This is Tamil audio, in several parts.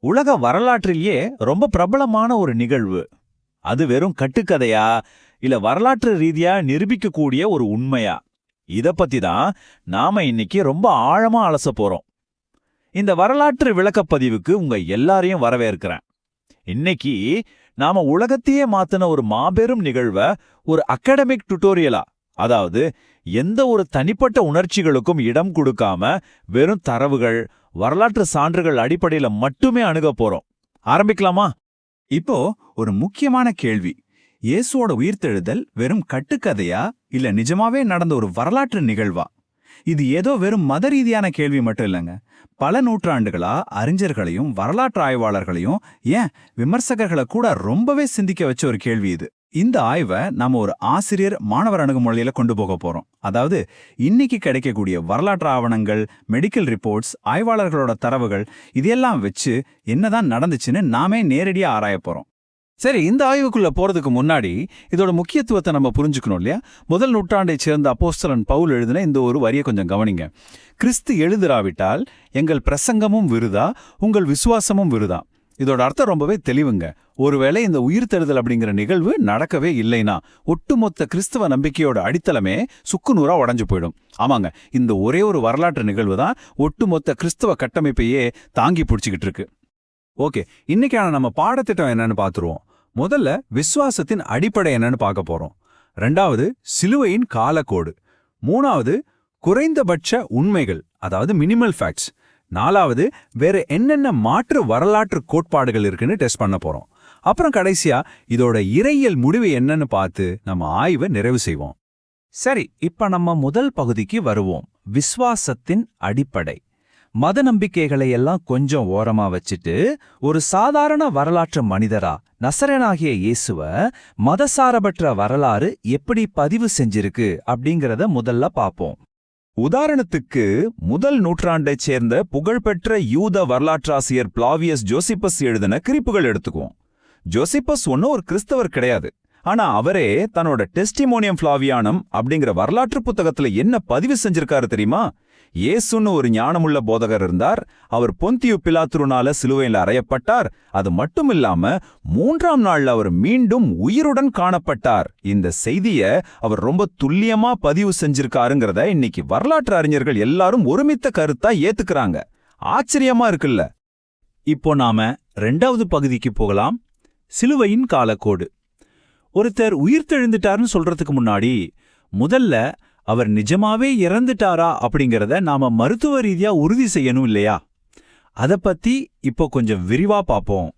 உலக வரலாற்றிலேயே ரொம்ப பிரபலமான ஒரு நிகழ்வு. அது வெறும் கட்டுக்கதையா இல்ல வரலாற்று ரீதியா நிரூபிக்கக்கூடிய ஒரு உண்மையா? இத பத்தி தான் நாம இன்னைக்கு ரொம்ப ஆழமா அலச போறோம். இந்த வரலாற்று விளக்கப்பதிவுக்கு உங்க எல்லாரையும் வரவேற்கிறேன். இன்னைக்கு நாம உலகத்தையே மாத்தின ஒரு மாபெரும் நிகழ்வ ஒரு அகாடமிக் டுட்டோரியலா, அதாவது எந்த ஒரு தனிப்பட்ட உணர்ச்சிகளுக்கும் இடம் கொடுக்காம வெறும் தரவுகள், வரலாற்று சான்றுகள் அடிப்படையில மட்டுமே அணுக போறோம். ஆரம்பிக்கலாமா? இப்போ ஒரு முக்கியமான கேள்வி. இயேசுவோட உயிர்த்தெழுதல் வெறும் கட்டுக்கதையா இல்ல நிஜமாவே நடந்த ஒரு வரலாற்று நிகழ்வா? இது ஏதோ வெறும் மத ரீதியான கேள்வி மட்டும் இல்லைங்க. பல நூற்றாண்டுகளா அறிஞர்களையும் வரலாற்று ஆய்வாளர்களையும் ஏன் விமர்சகர்களை கூட ரொம்பவே சிந்திக்க வச்ச ஒரு கேள்வி இது. இந்த ஆய்வை நாம ஒரு ஆசிரியர் மாணவர் அணுகுமொழியில கொண்டு போக போறோம். அதாவது இன்னைக்கு கிடைக்கக்கூடிய வரலாற்று ஆவணங்கள், மெடிக்கல் ரிப்போர்ட்ஸ், ஆய்வாளர்களோட தரவுகள் இதெல்லாம் வச்சு என்னதான் நடந்துச்சுன்னு நாமே நேரடியா ஆராய போறோம். சரி, இந்த ஆய்வுக்குள்ள போறதுக்கு முன்னாடி இதோட முக்கியத்துவத்தை நம்ம புரிஞ்சுக்கணும் இல்லையா? முதல் நூற்றாண்டைச் சேர்ந்த அப்போஸ்தலன் பவுல் எழுதின இந்த ஒரு வரியை கொஞ்சம் கவனிங்க. கிறிஸ்து எழுதிராவிட்டால் எங்கள் பிரசங்கமும் விருதா, உங்கள் விசுவாசமும் விருதா. இதோட அர்த்தம் ரொம்பவே தெளிவுங்க. ஒருவேளை இந்த உயிர்த்தெழுதல் அப்படிங்கிற நிகழ்வு நடக்கவே இல்லைனா ஒட்டுமொத்த கிறிஸ்தவ நம்பிக்கையோட அடித்தளமே சுக்குநூறா உடைஞ்சு போயிடும். ஆமாங்க, இந்த ஒரே ஒரு வரலாற்று நிகழ்வு தான் ஒட்டுமொத்த கிறிஸ்தவ கட்டமைப்பையே தாங்கி பிடிச்சிக்கிட்டு இருக்கு. ஓகே, இன்னைக்கான நம்ம பாடத்திட்டம் என்னன்னு பார்த்துருவோம். முதல்ல விசுவாசத்தின் அடிப்படை என்னன்னு பார்க்க போறோம். ரெண்டாவது சிலுவையின் காலக்கோடு. மூணாவது குறைந்தபட்ச உண்மைகள், அதாவது மினிமல் ஃபேக்ட்ஸ். நாலாவது வேற என்னென்ன மாற்று வரலாற்று கோட்பாடுகள் இருக்குன்னு டெஸ்ட் பண்ண போறோம். அப்புறம் கடைசியா இதோட இறையியல் முடிவு என்னன்னு பார்த்து நம்ம ஆய்வை நிறைவு செய்வோம். சரி, இப்ப நம்ம முதல் பகுதிக்கு வருவோம். விசுவாசத்தின் அடிப்படை. மத நம்பிக்கைகளை எல்லாம் கொஞ்சம் ஓரமா வச்சுட்டு ஒரு சாதாரண வரலாற்று மனிதரா நசரேனாகிய இயேசுவ மதசாரபற்ற வரலாறு எப்படி பதிவு செஞ்சிருக்கு அப்படிங்கறத முதல்ல பாப்போம். உதாரணத்துக்கு முதல் நூற்றாண்டைச் சேர்ந்த புகழ்பெற்ற யூத வரலாற்றாசிரியர் பிளாவியஸ் ஜோசிப்பஸ் எழுதின குறிப்புகள் எடுத்துக்குவோம். ஜோசிப்பஸ் ஒன்னும் ஒரு கிறிஸ்தவர் கிடையாது. ஆனா அவரே தன்னோட டெஸ்டிமோனியம் ஃபிளாவியானம் அப்படிங்கிற வரலாற்று புத்தகத்துல என்ன பதிவு செஞ்சிருக்காரு தெரியுமா? இயேசுன்னு ஒரு ஞானமுள்ள போதகர் இருந்தார். அவர் பொந்தியு பிலாத்துருனால சிலுவையில் அறையப்பட்டார். அது மட்டும் இல்லாம 3ஆம் நாள்ல அவர் மீண்டும் உயிருடன் காணப்பட்டார். இந்த செய்திய அவர் ரொம்ப துல்லியமா பதிவு செஞ்சிருக்காருங்கிறத இன்னைக்கு வரலாற்று அறிஞர்கள் எல்லாரும் ஒருமித்த கருத்தா ஏத்துக்கிறாங்க. ஆச்சரியமா இருக்குல்ல? இப்போ நாம 2வது பகுதிக்கு போகலாம். சிலுவையின் காலக்கோடு. ஒருத்தர் உயிர்த்தெழுந்துட்டாருன்னு சொல்றதுக்கு முன்னாடி முதல்ல அவர் நிஜமாவே இறந்துட்டாரா அப்படிங்கறத நாம மருத்துவ ரீதியா உறுதி செய்யணும் இல்லையா? அத பத்தி இப்போ கொஞ்சம் விரிவா பாப்போம்.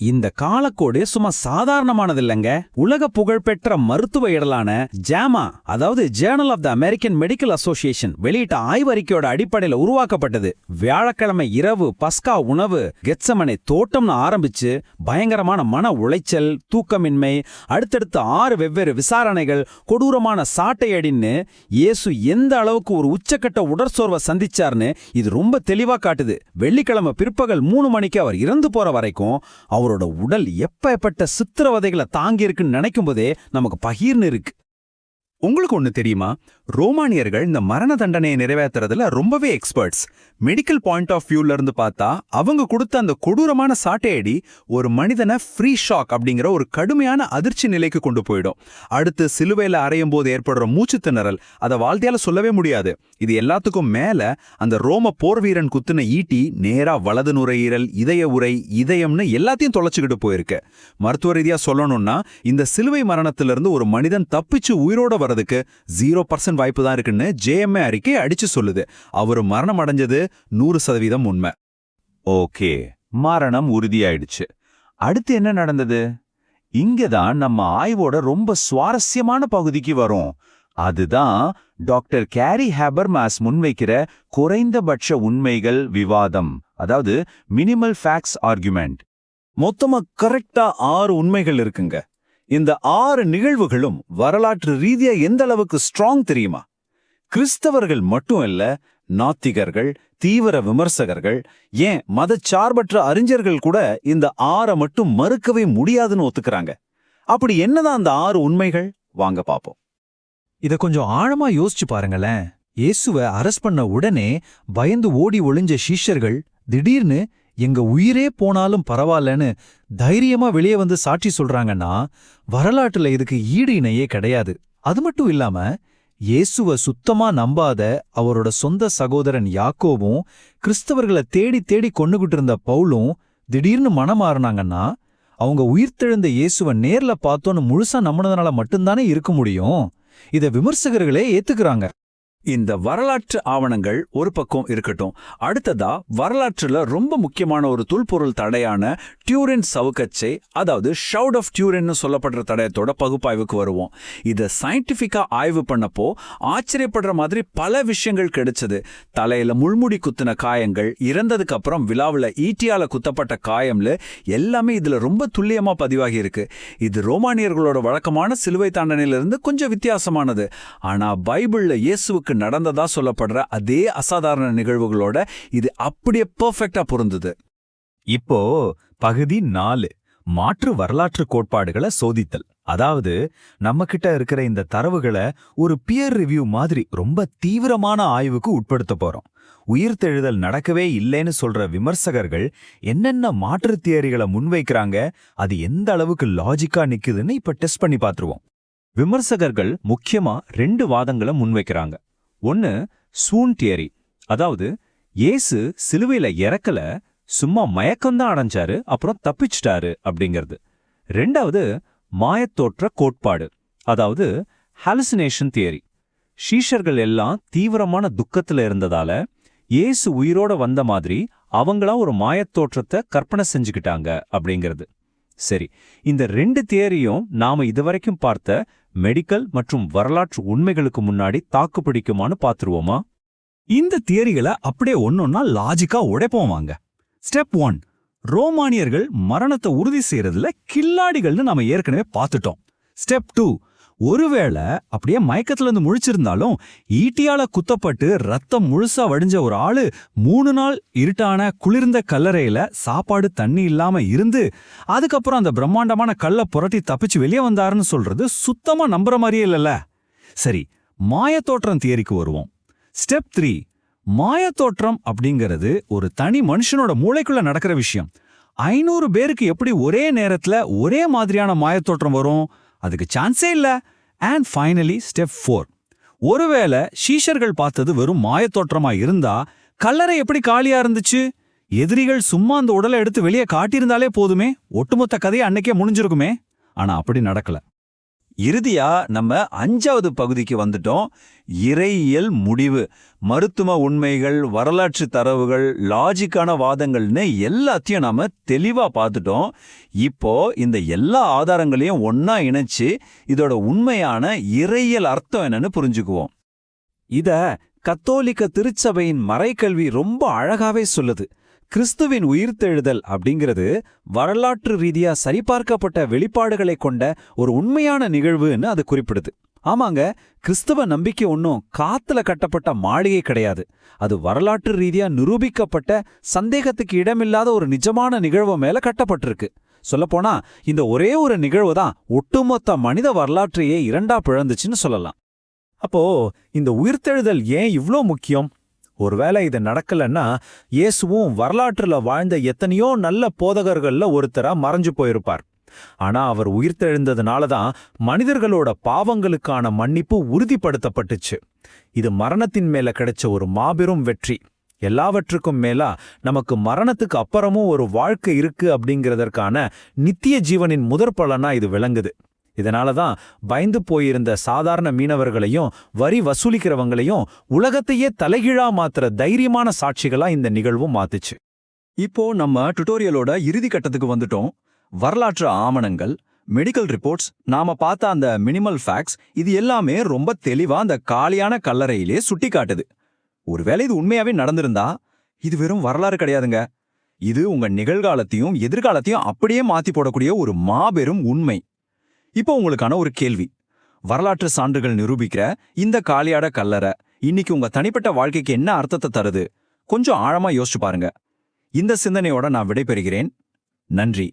இந்த காலக்கோடு சும்மா சாதாரணமானதில்லைங்க. உலக புகழ்பெற்ற மருத்துவ இதழான ஜாமா, அதாவது Journal of the American Medical Association வெளியிட்ட ஆய்வறிக்கையோட அடிப்படையில உருவாக்கப்பட்டது. வியாழக்கிழமை இரவு பஸ்கா உணவு, கெத்சமனே தோட்டம்னு ஆரம்பிச்சு பயங்கரமான மன உளைச்சல், தூக்கமின்மை, அடுத்தடுத்த 6 வெவ்வேறு விசாரணைகள், கொடூரமான சாட்டையடின்னு இயேசு எந்த அளவுக்கு ஒரு உச்சக்கட்ட உடற்சோர்வை சந்திச்சார்னு இது ரொம்ப தெளிவா காட்டுது. வெள்ளிக்கிழமை பிற்பகல் 3 மணிக்கு அவர் இறந்து போற வரைக்கும் அவரோட உடல் எப்பேற்பட்ட சித்திரவதைகளை தாங்கியிருக்குன்னு நினைக்கும் போதே நமக்கு பகீர்னு இருக்கு. உங்களுக்கு ஒண்ணு தெரியுமா? ரோமானியர்கள் இந்த மரண தண்டனையை நிறைவேற்றுறதுல ரொம்பவே எக்ஸ்பர்ட்ஸ். மெடிக்கல் பாயிண்ட் ஆஃப் வியூல இருந்து பார்த்தா அவங்க கொடுத்த அந்த கொடூரமான சாட்டையடி ஒரு மனிதனை ஃப்ரீ ஷாக் அப்படிங்கிற ஒரு கடுமையான அதிர்ச்சி நிலைக்கு கொண்டு போயிடும். அடுத்து சிலுவையில அறையும் போது ஏற்படுற மூச்சு திணறல், அதை வாழ்க்கையால சொல்லவே முடியாது. இது எல்லாத்துக்கும் மேல அந்த ரோம போர் வீரன் குத்துன ஈட்டி நேரா வலது நுரையீரல், இதய உறை, இதயம்னு எல்லாத்தையும் தொலைச்சுக்கிட்டு போயிருக்கு. மருத்துவ ரீதியா சொல்லணும்னா இந்த சிலுவை மரணத்திலிருந்து ஒரு மனிதன் தப்பிச்சு உயிரோட வரதுக்கு 0% வாய்ப்பு தான் இருக்குன்னு ஜேஎம்ஏ அறிக்கை அடிச்சு சொல்லுது. அவரு மரணம் அடைஞ்சது 100% உண்மை. ஓகே, மரணம் உறுதியாயிடுச்சு. அடுத்து என்ன நடந்தது? இங்கதான் நம்ம ஆய்வோட ரொம்ப சுவாரஸ்யமான பகுதிக்கு வரும். அதுதான் டாக்டர் கேரி ஹேபர்மாஸ் முன்வைக்கிற குறைந்தபட்ச உண்மைகள் விவாதம், அதாவது மினிமல் ஃபேக்ட்ஸ் ஆர்குமெண்ட். மொத்தமா கரெக்டா 6 உண்மைகள் இருக்குங்க. இந்த 6 நிகழ்வுகளும் வரலாற்று ரீதியா எந்த அளவுக்கு ஸ்ட்ராங் தெரியுமா? கிறிஸ்தவர்கள் மட்டும் இல்ல, நாத்திகர்கள், தீவிர விமர்சகர்கள், ஏன் மதச்சார்பற்ற அறிஞர்கள் கூட இந்த 6 மட்டும் மறுக்கவே முடியாதுன்னு ஒத்துக்கிறாங்க. அப்படி என்னதான் அந்த 6 உண்மைகள்? வாங்க பாப்போம். இத கொஞ்சம் ஆழமா யோசிச்சு பாருங்களேன். இயேசுவை அரெஸ்ட் பண்ண உடனே பயந்து ஓடி ஒளிஞ்ச சீஷர்கள் திடீர்னு எங்க உயிரே போனாலும் பரவாயில்லன்னு தைரியமா வெளியே வந்து சாட்சி சொல்றாங்கன்னா வரலாற்றுல இதுக்கு ஈடு இணையே கிடையாது. அது மட்டும் இல்லாம இயேசுவ சுத்தமா நம்பாத அவரோட சொந்த சகோதரன் யாக்கோவும் கிறிஸ்தவர்களை தேடி தேடி கொண்டுகிட்டு இருந்த பவுலும் திடீர்னு மனம் மாறினாங்கன்னா அவங்க உயிர்த்தெழுந்த இயேசுவ நேர்ல பார்த்தோன்னு முழுசா நம்பினதுனால மட்டும்தானே இருக்க முடியும். இத விமர்சகர்களே ஏத்துக்கிறாங்க. இந்த வரலாற்று ஆவணங்கள் ஒரு பக்கம் இருக்கட்டும். அடுத்ததா வரலாற்றுல ரொம்ப முக்கியமான ஒரு தொல்பொருள் தடையான டியூரின் சவுக்கச்சை, அதாவது ஷவுட் ஆஃப் டியூரின்னு சொல்லப்படுற தடயத்தோட பகுப்பாய்வுக்கு வருவோம். இதை சயின்டிஃபிக்கா ஆய்வு பண்ணப்போ ஆச்சரியப்படுற மாதிரி பல விஷயங்கள் கிடைச்சது. தலையில முள்முடி குத்தின காயங்கள், இறந்ததுக்கு அப்புறம் விழாவில் ஈட்டியால குத்தப்பட்ட காயம்ல எல்லாமே இதுல ரொம்ப துல்லியமா பதிவாகி இருக்கு. இது ரோமானியர்களோட வழக்கமான சிலுவை தாண்டனையிலிருந்து கொஞ்சம் வித்தியாசமானது. ஆனா பைபிள்ல இயேசுவுக்கு நடந்ததா சொல்லப்படுற அதே அசாதாரண நிகழ்வுகளோட இது அப்படியே பெர்ஃபெக்ட்டா பொருந்தது. இப்போ பகுதி 4, மாற்று வரலாற்று கோட்பாடுகளை சோதித்தல். அதாவது நம்ம கிட்ட இருக்கிற இந்த தரவுகளை ஒரு பியர் ரிவ்யூ மாதிரி ரொம்ப தீவிரமான ஆய்வுக்கு உட்படுத்த போறோம். உயிர்த்தெழுதல் நடக்கவே இல்லைன்னு சொல்ற விமர்சகர்கள் என்னென்ன மாற்று தியரிகளை முன்வைக்கிறாங்க, அது எந்த அளவுக்கு லாஜிக்கா நிக்குதுன்னு இப்ப டெஸ்ட் பண்ணி பார்த்துருவோம். விமர்சகர்கள் முக்கியமா 2 வாதங்களை முன்வைக்கிறாங்க. ஒன்னு சூன் தியரி, அதாவது இயேசு சிலுவையில இறக்கல, சும்மா மயக்கம்தான் அடைஞ்சாரு அப்புறம் தப்பிச்சிட்டாரு அப்படிங்கிறது. 2வது மாயத்தோற்ற கோட்பாடு, அதாவது ஹாலுசினேஷன் தியரி. சீஷர்கள் எல்லாம் தீவிரமான துக்கத்துல இருந்ததால இயேசு உயிரோட வந்த மாதிரி அவங்களா ஒரு மாயத்தோற்றத்தை கற்பனை செஞ்சுக்கிட்டாங்க அப்படிங்கிறது. சரி, இந்த 2 தியரியும் நாம இதுவரைக்கும் பார்த்த மெடிக்கல் மற்றும் வரலாற்று உண்மைகளுக்கு முன்னாடி தாக்கு பிடிக்குமான்னு பாத்துருவோமா? இந்த தியரிகளை அப்படியே ஒன்னொன்னா லாஜிக்கா உடைப்போம் வாங்க. ஸ்டெப் 1, ரோமானியர்கள் மரணத்தை உறுதி செய்யறதுல கில்லாடிகள்னு நாம ஏற்கனவே பார்த்துட்டோம். ஸ்டெப் 2, ஒருவேளை அப்படியே மயக்கத்துல இருந்து முழிச்சிருந்தாலும் ஈட்டியால குத்தப்பட்டு ரத்தம் முழுசா வடிஞ்ச ஒரு ஆளு 3 நாள் இருட்டான குளிர்ந்த கல்லறையில சாப்பாடு தண்ணி இல்லாம இருந்து அதுக்கப்புறம் அந்த பிரம்மாண்டமான கல்லை புரட்டி தப்பிச்சு வெளியே வந்தாருன்னு சொல்றது சுத்தமா நம்புற மாதிரியே இல்லைல்ல. சரி, மாயத்தோற்றம் தியரிக்கு வருவோம். ஸ்டெப் 3, மாயத்தோற்றம் அப்படிங்கிறது ஒரு தனி மனுஷனோட மூளைக்குள்ள நடக்கிற விஷயம். 500 பேருக்கு எப்படி ஒரே நேரத்துல ஒரே மாதிரியான மாயத்தோற்றம் வரும்? அதுக்கு சான்ஸே இல்ல. அண்ட் ஃபைனலி ஸ்டெப் 4, ஒருவேளை சீஷர்கள் பார்த்தது வெறும் மாயத்தோற்றமா இருந்தா கல்லறை எப்படி காலியா இருந்துச்சு? எதிரிகள் சும்மா அந்த உடலை எடுத்து வெளியே காட்டியிருந்தாலே போதுமே, ஒட்டுமொத்த கதையை அன்னைக்கே முடிஞ்சிருக்குமே. ஆனா அப்படி நடக்கல. இறுதியா நம்ம 5வது பகுதிக்கு வந்துட்டோம். இறையியல் முடிவு. மருத்துவ உண்மைகள், வரலாற்று தரவுகள், லாஜிக்கான வாதங்கள்னு எல்லாத்தையும் நாம தெளிவா பார்த்துட்டோம். இப்போ இந்த எல்லா ஆதாரங்களையும் ஒன்னா இணைச்சு இதோட உண்மையான இறையியல் அர்த்தம் என்னன்னு புரிஞ்சுக்குவோம். இத கத்தோலிக்க திருச்சபையின் மறைக்கல்வி ரொம்ப அழகாவே சொல்லுது. கிறிஸ்துவின் உயிர்த்தெழுதல் அப்படிங்கிறது வரலாற்று ரீதியா சரிபார்க்கப்பட்ட வெளிப்பாடுகளை கொண்ட ஒரு உண்மையான நிகழ்வுன்னு அது குறிப்பிடுது. ஆமாங்க, கிறிஸ்தவ நம்பிக்கை ஒன்றும் காத்துல கட்டப்பட்ட மாளிகை கிடையாது. அது வரலாற்று ரீதியா நிரூபிக்கப்பட்ட, சந்தேகத்துக்கு இடமில்லாத ஒரு நிஜமான நிகழ்வு மேல கட்டப்பட்டிருக்கு. சொல்லப்போனா இந்த ஒரே ஒரு நிகழ்வு தான் ஒட்டுமொத்த மனித வரலாற்றையே 2ஆ பிளந்துச்சுன்னு சொல்லலாம். அப்போ இந்த உயிர்த்தெழுதல் ஏன் இவ்ளோ முக்கியம்? ஒருவேளை இது நடக்கலன்னா இயேசுவும் வரலாற்றுல வாழ்ந்த எத்தனையோ நல்ல போதகர்கள்ல ஒருத்தரா மறைஞ்சு போயிருப்பார். ஆனா அவர் உயிர்த்தெழுந்ததுனாலதான் மனிதர்களோட பாவங்களுக்கான மன்னிப்பு உறுதிப்படுத்தப்பட்டுச்சு. இது மரணத்தின் மேல கிடைச்ச ஒரு மாபெரும் வெற்றி. எல்லாவற்றுக்கும் மேலா நமக்கு மரணத்துக்கு அப்புறமும் ஒரு வாழ்க்கை இருக்கு அப்படிங்கிறதற்கான நித்திய ஜீவனின் முதற் பலனா இது விளங்குது. இதனாலதான் பயந்து போயிருந்த சாதாரண மீனவர்களையும் வரி வசூலிக்கிறவங்களையும் உலகத்தையே தலைகீழா மாத்துற தைரியமான சாட்சிகளா இந்த நிகழ்வும் மாத்துச்சு. இப்போ நம்ம டுட்டோரியலோட இறுதி கட்டத்துக்கு வந்துட்டோம். வரலாற்று ஆவணங்கள், மெடிக்கல் ரிப்போர்ட்ஸ், நாம பார்த்த அந்த மினிமல் ஃபேக்ட்ஸ், இது எல்லாமே ரொம்ப தெளிவா அந்த காலியான கல்லறையிலே சுட்டி காட்டுது. ஒருவேளை இது உண்மையாவே நடந்திருந்தா இது வெறும் வரலாறு கிடையாதுங்க. இது உங்க நிகழ்காலத்தையும் எதிர்காலத்தையும் அப்படியே மாத்தி போடக்கூடிய ஒரு மாபெரும் உண்மை. இப்போ உங்களுக்கான ஒரு கேள்வி. வரலாற்று சான்றுகள் நிரூபிக்கிற இந்த காலியாட கல்லறை இன்னைக்கு உங்க தனிப்பட்ட வாழ்க்கைக்கு என்ன அர்த்தத்தை தருது? கொஞ்சம் ஆழமா யோசிச்சு பாருங்க. இந்த சிந்தனையோட நான் விடைபெறுகிறேன். நன்றி.